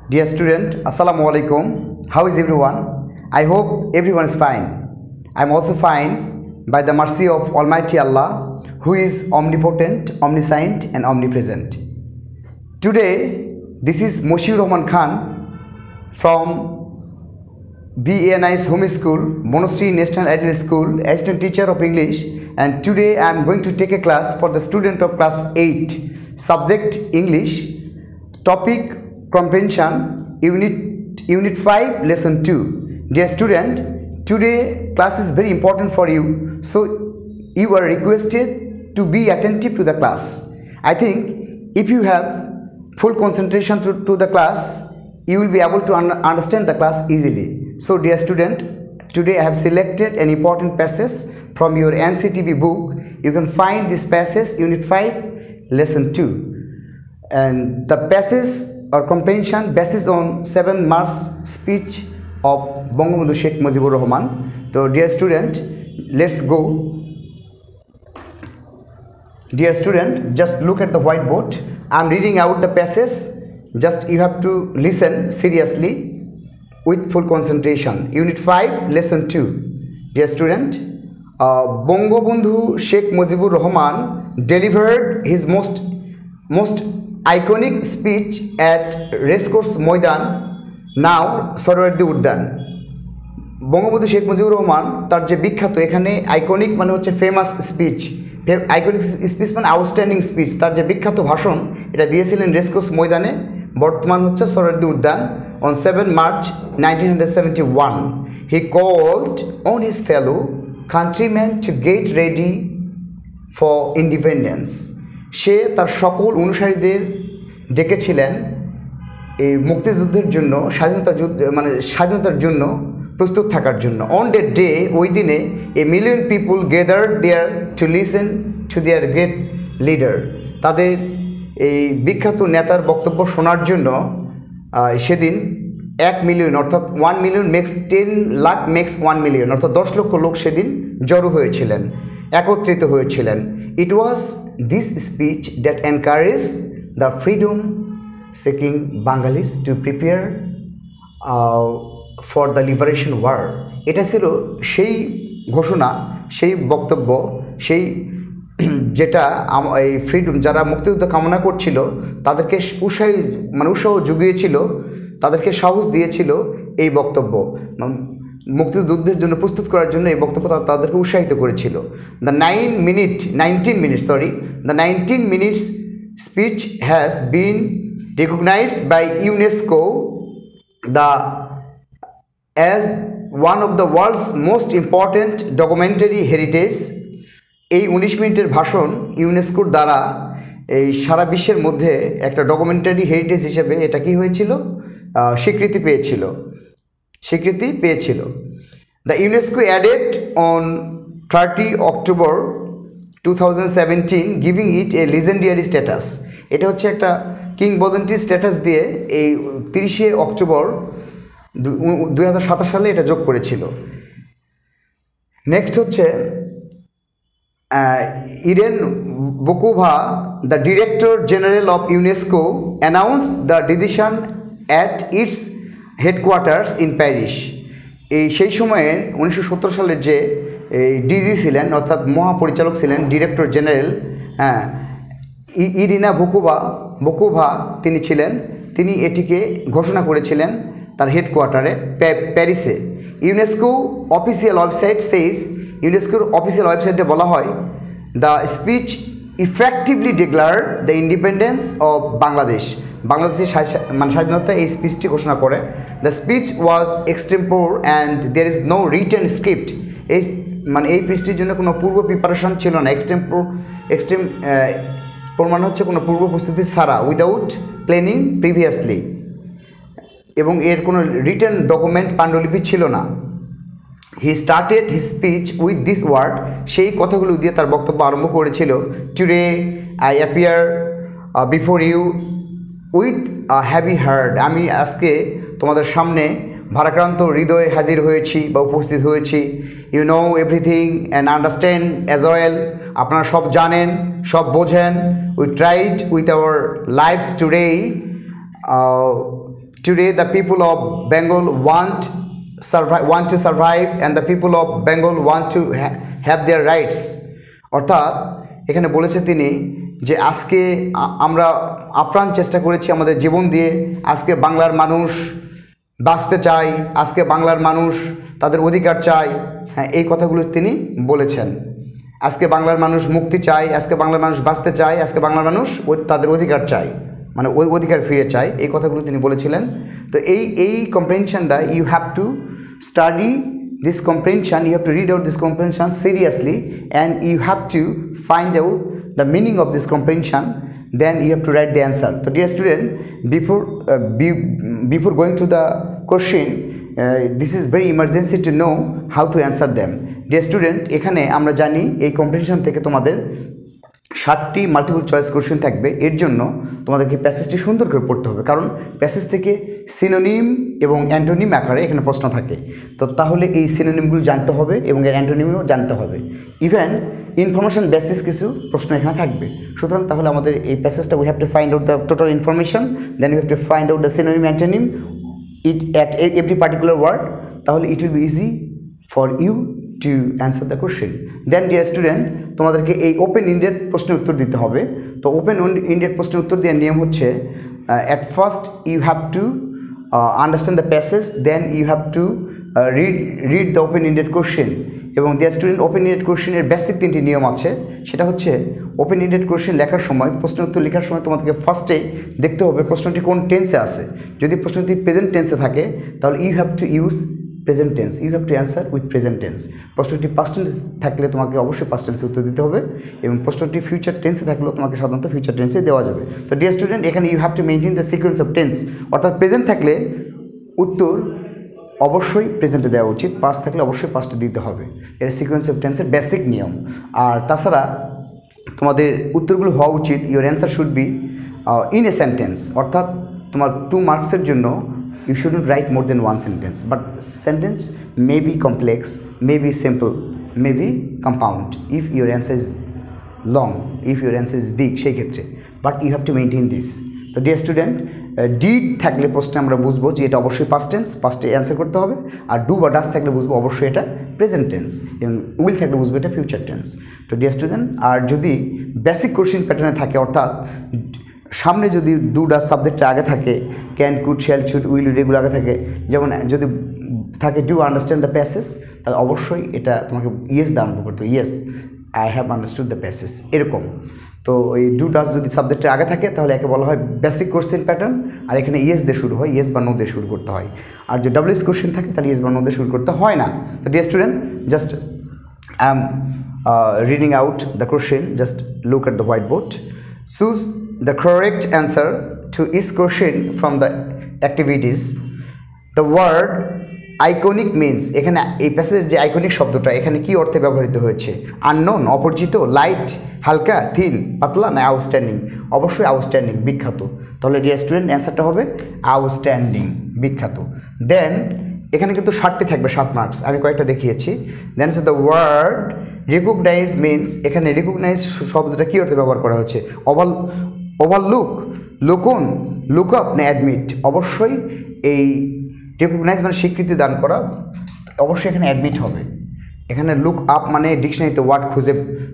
Dear student, Assalamu alaikum. How is everyone? I hope everyone is fine. I am also fine by the mercy of Almighty Allah, who is omnipotent, omniscient and omnipresent. Today, this is Moshir Rahman Khan from BANI's Home School, Monastery National Ideal School, assistant teacher of English, and today I am going to take a class for the student of class 8, subject English, topic comprehension, unit 5, lesson 2. Dear student, today class is very important for you, so you are requested to be attentive to the class. I think if you have full concentration to the class, you will be able to understand the class easily. So dear student, today I have selected an important passage from your NCTB book. You can find this passage, unit 5, lesson 2. And the passage or comprehension basis on 7 March speech of Bangabandhu Sheikh Mujibur Rahman. So dear student, let's go. Dear student, just look at the whiteboard. I am reading out the passage. Just you have to listen seriously with full concentration. Unit 5, lesson 2. Dear student, Bangabandhu Sheikh Mujibur Rahman delivered his most iconic speech at Racecourse Moidan, now Sorowardi Uddan. Bangabandhu Sheikh Mujibur Rahman তার যে বিখ্যাত এখানে iconic মানে হচ্ছে famous speech, iconic speech মানে outstanding speech, তার যে বিখ্যাত ভাষণ এটা দিয়েছিলেন রেসকোর্স ময়দানে, বর্তমান হচ্ছে সরোয়ার্দী উদ্যান, on 7 March 1971. He called on his fellow countrymen to get ready for independence. সে তার সকল অনুসারীদের ডেকেছিলেন এই মুক্তিযুদ্ধের জন্য, স্বাধীনতার জন্য প্রস্তুত থাকার জন্য। অন দ্যাট ডে, ওই দিনে a million people gathered there to listen to their great leader. তাদের এই বিখ্যাত নেতার বক্তব্য শোনার জন্য সেদিন 1 মিলিয়ন, অর্থাৎ 1 million makes 10 lakh makes 1 million, অর্থাৎ 10 লক্ষ লোক সেদিন জড়ো হয়েছিলেন, একত্রিত হয়েছিলেন। It was this speech that encouraged the freedom-seeking Bengalis to prepare for the liberation war. এটা ছিল সেই ঘোষণা, সেই বক্তব্য, সেই যেটা এই ফ্রিডম, যারা মুক্তিযুদ্ধ কামনা করছিল তাদেরকে উৎসাহ জুগিয়েছিল, তাদেরকে সাহস দিয়েছিল এই বক্তব্য। মুক্তিযুদ্ধের জন্য প্রস্তুত করার জন্য এই বক্তব্য তাদেরকে উৎসাহিত করেছিল। The 19 minutes speech has been recognized by UNESCO as one of the world's most important documentary heritage. এই 19 মিনিটের ভাষণ ইউনেস্কোর দ্বারা এই সারা বিশ্বের মধ্যে একটা ডকুমেন্টারি হেরিটেজ হিসেবে এটা কি হয়েছিল, স্বীকৃতি পেয়েছিল। The UNESCO added on 30 October 2017, giving it a legendary status. এটা হচ্ছে একটা কিংবদন্তি স্ট্যাটাস দিয়ে এই 30 অক্টোবর 2017 সালে এটা যোগ করেছিল। নেক্সট হচ্ছে Irina Bokova, the director general of UNESCO, announced the decision at its headquarters in Paris. সেই সময়ে 1970 সালের যে ডিজি ছিলেন, অর্থাৎ মহাপরিচালক ছিলেন, ডিরেক্টর জেনারেল ইরিনা বোকোভা তিনি ছিলেন। তিনি এটিকে ঘোষণা করেছিলেন তার হেডকোয়ার্টারে প্যারিসে। ইউনেস্কো অফিসিয়াল ওয়েবসাইট সেইস, ইউনেস্কোর অফিসিয়াল ওয়েবসাইটে বলা হয়, the speech effectively declared the independence of Bangladesh. বাংলাদেশের স্বাধীনতা এই স্পিচটি ঘোষণা করে। The speech was extempore and there is no written script. এই স্পিচটির জন্য কোনো পূর্ব প্রিপারেশন ছিল না। এক্সটেম্পোর মানে হচ্ছে কোনো পূর্ব প্রস্তুতি ছাড়া, উইদাউট প্ল্যানিং প্রিভিয়াসলি, এবং এর কোনো রিটেন ডকুমেন্ট পাণ্ডুলিপি ছিল না। He started his speech with this word, সেই কথাগুলো দিয়ে তার বক্তব্য আরম্ভ করেছিল, today I appear before you with a heavy heart. আমি আজকে তোমাদের সামনে ভারাক্রান্ত হৃদয়ে হাজির হয়েছি বা উপস্থিত হয়েছি। You know everything and understand as well. আপনারা সব জানেন, সব বোঝেন। We tried with our lives today Today the people of Bengal want to survive and the people of Bengal want to have their rights. অর্থাৎ এখানে বলেছে তিনি যে আজকে আমরা আপ্রাণ চেষ্টা করেছি আমাদের জীবন দিয়ে, আজকে বাংলার মানুষ বাঁচতে চায়, আজকে বাংলার মানুষ তাদের অধিকার চায়। হ্যাঁ, এই কথাগুলো তিনি বলেছেন। আজকে বাংলার মানুষ মুক্তি চায়, আজকে বাংলার মানুষ বাঁচতে চায়, আজকে বাংলার মানুষ তাদের অধিকার চায়, মানে ওই অধিকার ফিরে চায়, এই কথাগুলো তিনি বলেছিলেন। তো এই কম্প্রেনশনটা you have to study this comprehension, you have to read out this comprehension seriously and you have to find out the meaning of this comprehension, then you have to write the answer. So dear student, before going to the question, this is very emergency to know how to answer them. Dear student, এখানে আমরা জানি এই comprehension থেকে তোমাদের 60টি multiple choice question থাকবে। এর জন্য তোমাদেরকে প্যাসেজটি সুন্দর করে পড়তে হবে, কারণ প্যাসেজ থেকে সিনোনিম এবং অ্যান্টোনিম আকারে এখানে প্রশ্ন থাকে। তো তাহলে এই সিনোনিমগুলো জানতে হবে এবং এর অ্যান্টোনিমও জানতে হবে। ইভেন ইনফরমেশন বেসিস কিছু প্রশ্ন এখানে থাকবে। সুতরাং তাহলে আমাদের এই প্যাসেজটা we have to find out the total information, then we have to find out the synonym antonym it at every particular word. তাহলে it will be easy for you to answer the question. Then dear student, তোমাদেরকে এই open ended প্রশ্নের উত্তর দিতে হবে। তো open ended প্রশ্নের উত্তর দেওয়ার নিয়ম হচ্ছে, at first you have to understand the passage, then you have to read the open ended question. এবং ডিয়ার স্টুডেন্ট, ওপেন ইন্ডেড কোশ্চেনের বেসিক 3টি নিয়ম আছে। সেটা হচ্ছে ওপেন ইন্ডেড কোশ্চেন লেখার সময়, প্রশ্নের উত্তর লেখার সময় তোমাদেরকে ফার্স্টে দেখতে হবে প্রশ্নটি কোন টেন্সে আছে। যদি প্রশ্নটি প্রেজেন্ট টেন্সে থাকে তাহলে you have to use present tense, you have to answer with present tense. প্রশ্নটি পাস্ট টেন্সে থাকলে তোমাকে অবশ্যই পাস্ট টেন্সে উত্তর দিতে হবে, এবং প্রশ্নটি ফিউচার টেন্সে থাকলেও তোমাকে সাধারণত ফিউচার টেন্সে দেওয়া যাবে। তো ডিয়ার স্টুডেন্ট, এখানে you have to maintain the sequence of tense, অর্থাৎ প্রেজেন্ট থাকলে উত্তর অবশ্যই প্রেজেন্টে দেওয়া উচিত, পাস্ট থাকলে অবশ্যই পাস্টে দিতে হবে। এটা সিকোয়েন্স অফ টেন্সের বেসিক নিয়ম। আর তাছাড়া তোমাদের উত্তরগুলো হওয়া উচিত, your answer should be in a sentence, অর্থাৎ তোমার 2 মার্কসের জন্য you shouldn't write more than 1 sentence, but sentence may be complex, may be simple, may be compound if your answer is long, if your answer is big সেই ক্ষেত্রে, but you have to maintain this. তো dear student, did থাকলে প্রশ্নে আমরা বুঝবো যে এটা অবশ্যই পাস্ট টেন্স, পাস্টে অ্যান্সার করতে হবে। আর ডু বা ডাস থাকলে বুঝবো অবশ্যই এটা প্রেজেন্ট টেন্স, এবং উইল থাকলে বুঝবো এটা ফিউচার টেন্স। তো ডিয়ার স্টুডেন্ট, আর যদি বেসিক কোশ্চেন প্যাটার্নে থাকে, অর্থাৎ সামনে যদি ডু ডাস সাবজেক্টটা আগে থাকে, can, could, shall, should, will, এগুলো আগে থাকে, যেমন যদি থাকে ডু আন্ডারস্ট্যান্ড দ্য প্যাসেজ, তাহলে অবশ্যই এটা তোমাকে ইয়েস দিয়ে আরম্ভ করতে, yes I have understood the passage, এরকম। তো এই ডু ডাস যদি সাবজেক্টের আগে থাকে তাহলে একে বলা হয় বেসিক কোশ্চেন প্যাটার্ন, আর এখানে ইয়েস দিয়ে শুরু হয়, ইয়েস বা নো দিয়ে শুরু করতে হয়। আর যদি ডাবলএস কোশ্চেন থাকে তাহলে ইয়েস বা নো দিয়ে শুরু করতে হয় না। তো dear student, just I am reading out the question, just look at the white board. Choose the correct answer to each question from the activities. The word iconic means, এখানে এই প্যাসেজের যে আইকনিক শব্দটা এখানে কি অর্থে ব্যবহৃত হয়েছে? আননোন, অপরিচিত, লাইট, হালকা, থিন, পাতলা, না আউটস্ট্যান্ডিং? অবশ্যই আউটস্ট্যান্ডিং, বিখ্যাত। তাহলে ডিয়ার স্টুডেন্ট, অ্যান্সারটা হবে আউটস্ট্যান্ডিং, বিখ্যাত। দেন এখানে কিন্তু 60টি থাকবে, 7 মার্কস, আমি কয়েকটা দেখিয়েছি। দেন হচ্ছে দ্য ওয়ার্ড রিকগনাইজ মিনস, এখানে রিকগনাইজ শব্দটা কী অর্থে ব্যবহার করা হয়েছে? ওভারলুক, লুকন, লুক আপ, না অ্যাডমিট? অবশ্যই এই রিকগনাইজ মানে স্বীকৃতি দান করা, অবশ্যই এখানে অ্যাডমিট হবে। এখানে লুক আপ মানে ডিকশনারিতে ওয়ার্ড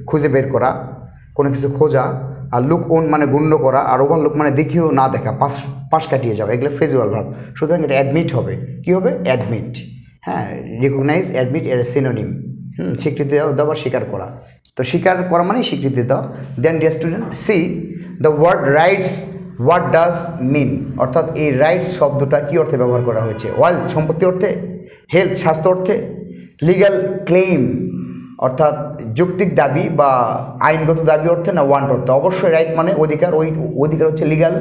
খুঁজে বের করা, কোনো কিছু খোঁজা। আর লুক অন মানে গণ্য করা, আর ওভারলুক মানে দেখিও না দেখা, পাশ কাটিয়ে যাওয়া, এগুলো ফ্রেজুয়াল ভার্ব। সুতরাং এটা অ্যাডমিট হবে। কী হবে? অ্যাডমিট। হ্যাঁ, রিকগনাইজ, অ্যাডমিট এর সিনোনিম। স্বীকৃতি দেওয়া, স্বীকার করা। তো স্বীকার করা মানে স্বীকৃতি দেওয়া। Then dear student, see the word rights, what does mean? অর্থাৎ এই রাইটস শব্দটা কী অর্থে ব্যবহার করা হয়েছে? ওয়েলথ, সম্পত্তি অর্থে, হেলথ, স্বাস্থ্য অর্থে, লিগ্যাল ক্লেইম অর্থাৎ যৌক্তিক দাবি বা আইনগত দাবি অর্থে, না ওয়ান্ট অর্থে? অবশ্যই রাইট মানে অধিকার, ওই অধিকার হচ্ছে লিগ্যাল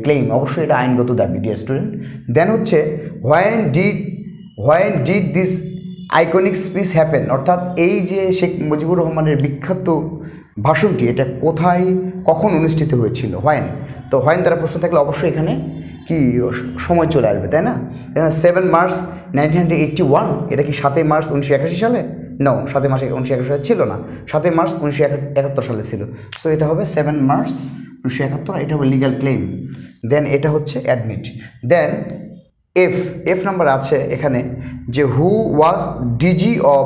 ক্লেইম, অবশ্যই এটা আইনগত দাবি ডিয়ার স্টুডেন্ট। দেন হচ্ছে when did this iconic speech happen? অর্থাৎ এই যে শেখ মুজিবুর রহমানের বিখ্যাত ভাষণটি, এটা কোথায়, কখন অনুষ্ঠিত হয়েছিল? হোয়েন। তো হোয়েন দ্বারা প্রশ্ন থাকলে অবশ্যই এখানে কি সময় চলে আসবে, তাই না? 7 মার্চ 1981, এটা কি 7 মার্চ 1981 সালে? নো, 7 মার্চ 1971 সালে ছিল না, 7 মার্চ 1971 সালে ছিল। সো এটা হবে 7 মার্চ 1971, এটা হবে লিগ্যাল ক্লেম। দেন এটা হচ্ছে অ্যাডমিট। দেন এফ নাম্বার আছে এখানে যে হু ওয়াজ ডিজি অফ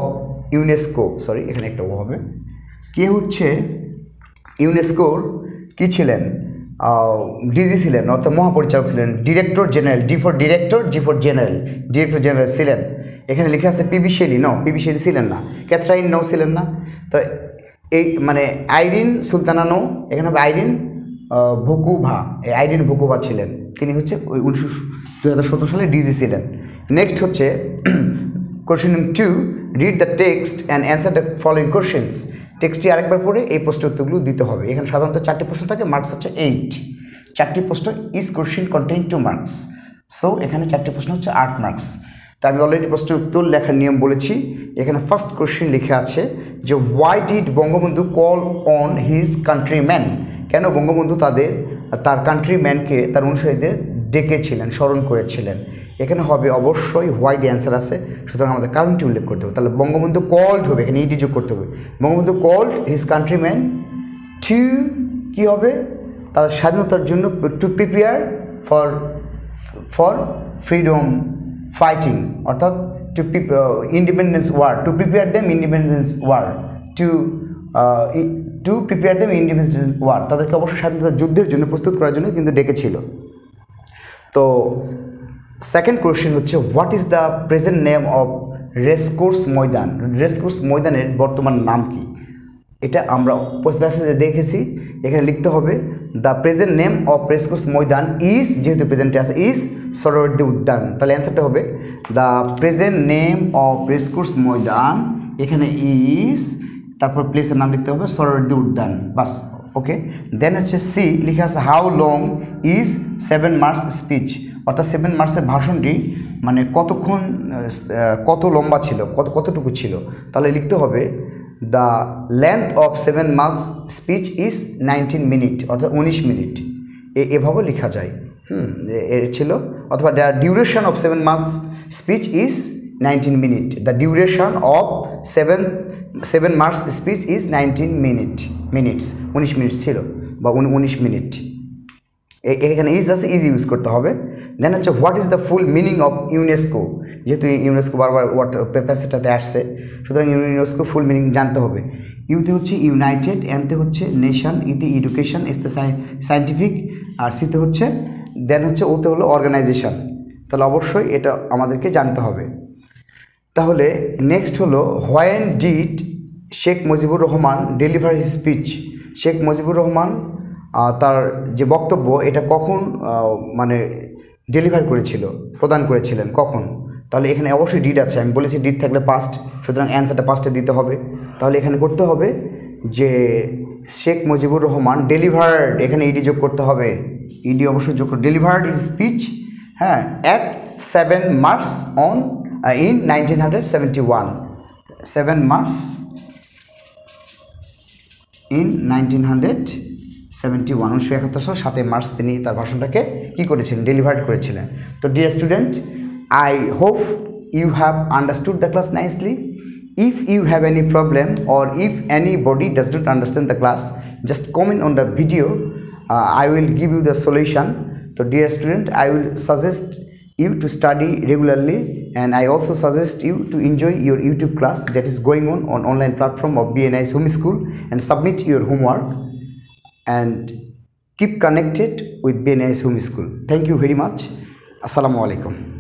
ইউনেস্কো, সরি এখানে একটা ও হবে, কে হচ্ছে ইউনেস্কোর কি ছিলেন, ডিজি ছিলেন অর্থাৎ মহাপরিচালক ছিলেন, director general, D for director, G for general, director general ছিলেন। এখানে লেখা আছে PB Shelley, no PB Shelley ছিলেন না, ক্যাথরাইন নো ছিলেন না। তো এই মানে আইরিন সুলতানা নো, এখানে হবে আইরিন ভুকুভা, এই আইরিন ভুকুভা ছিলেন, তিনি হচ্ছে ওই 2017 সালে ডিজি ছিলেন। নেক্সট হচ্ছে question 2, read the text and answer the following questions. টেক্সটটি আরেকবার পড়ে এই প্রশ্নের উত্তরগুলো দিতে হবে। এখানে সাধারণত 4টি প্রশ্ন থাকে, মার্কস হচ্ছে 8, 4টি প্রশ্ন, is question contain 2 marks. So এখানে 4টি প্রশ্ন হচ্ছে 8 মার্কস। তো আমি অলরেডি প্রশ্নের উত্তর লেখার নিয়ম বলেছি। এখানে ফার্স্ট কোশ্চেন লিখে আছে যে why did Bangabandhu call on his countryman, কেন বঙ্গবন্ধু তার কান্ট্রিম্যানকে, তার অনুসারীদের ডেকেছিলেন, স্মরণ করেছিলেন। এখানে হবে অবশ্যই হোয়াই দি অ্যান্সার আছে, সুতরাং আমাদের কারণটি উল্লেখ করতে হবে। তাহলে বঙ্গবন্ধু কল্ড হবে, এখানে ইডি যোগ করতে হবে। Bangabandhu called his countryman to, কী হবে, তার স্বাধীনতার জন্য, to prepare for freedom fighting, অর্থাৎ independence war, to prepare them independence war, to prepare them independence war, তাদেরকে অবশ্যই স্বাধীনতা যুদ্ধের জন্য প্রস্তুত করার জন্য কিন্তু ডেকেছিল। তো সেকেন্ড কোশ্চেন হচ্ছে what is the present name of Racecourse Maidan, racecourse ময়দানের বর্তমান নাম কি? এটা আমরা প্যাসেজে দেখেছি, এখানে লিখতে হবে the present name of Racecourse Maidan is, যেহেতু প্রেজেন্টে আছে ইজ, সোহরাওয়ার্দী উদ্যান। তাহলে অ্যান্সারটা হবে the present name of Racecourse Maidan, এখানে ইজ, তারপর প্লেসের নাম লিখতে হবে সোহরাওয়ার্দী উদ্যান, বাস। ওকে, দেন হচ্ছে সি, লিখে আছে how long is 7 March speech, অর্থাৎ 7 মার্চের ভাষণটি মানে কতক্ষণ, কত লম্বা ছিল, কতটুকু ছিল। তাহলে লিখতে হবে the length of 7 March speech is 19 minute, অর্থাৎ 19 মিনিট, এভাবে লেখা যায়। এর ছিল, অথবা the duration of 7 March speech is 19 minute, the duration of 7 March speech is 19 minutes, 19 minute ছিল বা 19 মিনিট। এখানে ইজ আছে, ইজ ইউজ করতে হবে। দেন হচ্ছে what is the full meaning of UNESCO, যেহেতু ইউনেস্কো বারবার প্যাসেজটাতে আসছে, সুতরাং ইউনেস্কো ফুল মিনিং জানতে হবে। ইউতে হচ্ছে ইউনাইটেড, এনতে হচ্ছে নেশন, ইতে এডুকেশন, এসতে সায়েন্টিফিক, আর সিতে হচ্ছে, দেন হচ্ছে ওতে হলো অর্গানাইজেশন। তাহলে অবশ্যই এটা আমাদেরকে জানতে হবে। তাহলে নেক্সট হলো when did Sheikh Mujibur Rahman deliver his speech, Sheikh Mujibur Rahman তার যে বক্তব্য এটা কখন মানে ডেলিভার করেছিল, প্রদান করেছিলেন, কখন? তাহলে এখানে অবশ্যই ডিড আছে, আমি বলেছি ডিড থাকলে পাস্ট, সুতরাং অ্যান্সারটা পাস্টে দিতে হবে। তাহলে এখানে করতে হবে যে শেখ মুজিবুর রহমান ডেলিভার্ড, এখানে ইডি যোগ করতে হবে, ইডি অবশ্যই যোগ করতে, ডেলিভার্ড ইজ স্পিচ, হ্যাঁ, at 7 March on in 1971, 7 March in 1971, 1971 সাল 7 মার্চ তিনি তার ভাষণটাকে কী করেছিলেন, ডেলিভার্ড করেছিলেন। তো dear student, I hope you have understood the class nicely. If you have any problem or if anybody does not understand the class, just comment on the video, I will give you the solution. So dear student, I will suggest you to study regularly, and I also suggest you to enjoy your YouTube class that is going on online platform of BNI's Home School, and submit your homework and keep connected with BNI's Home School. Thank you very much. Assalamu alaikum.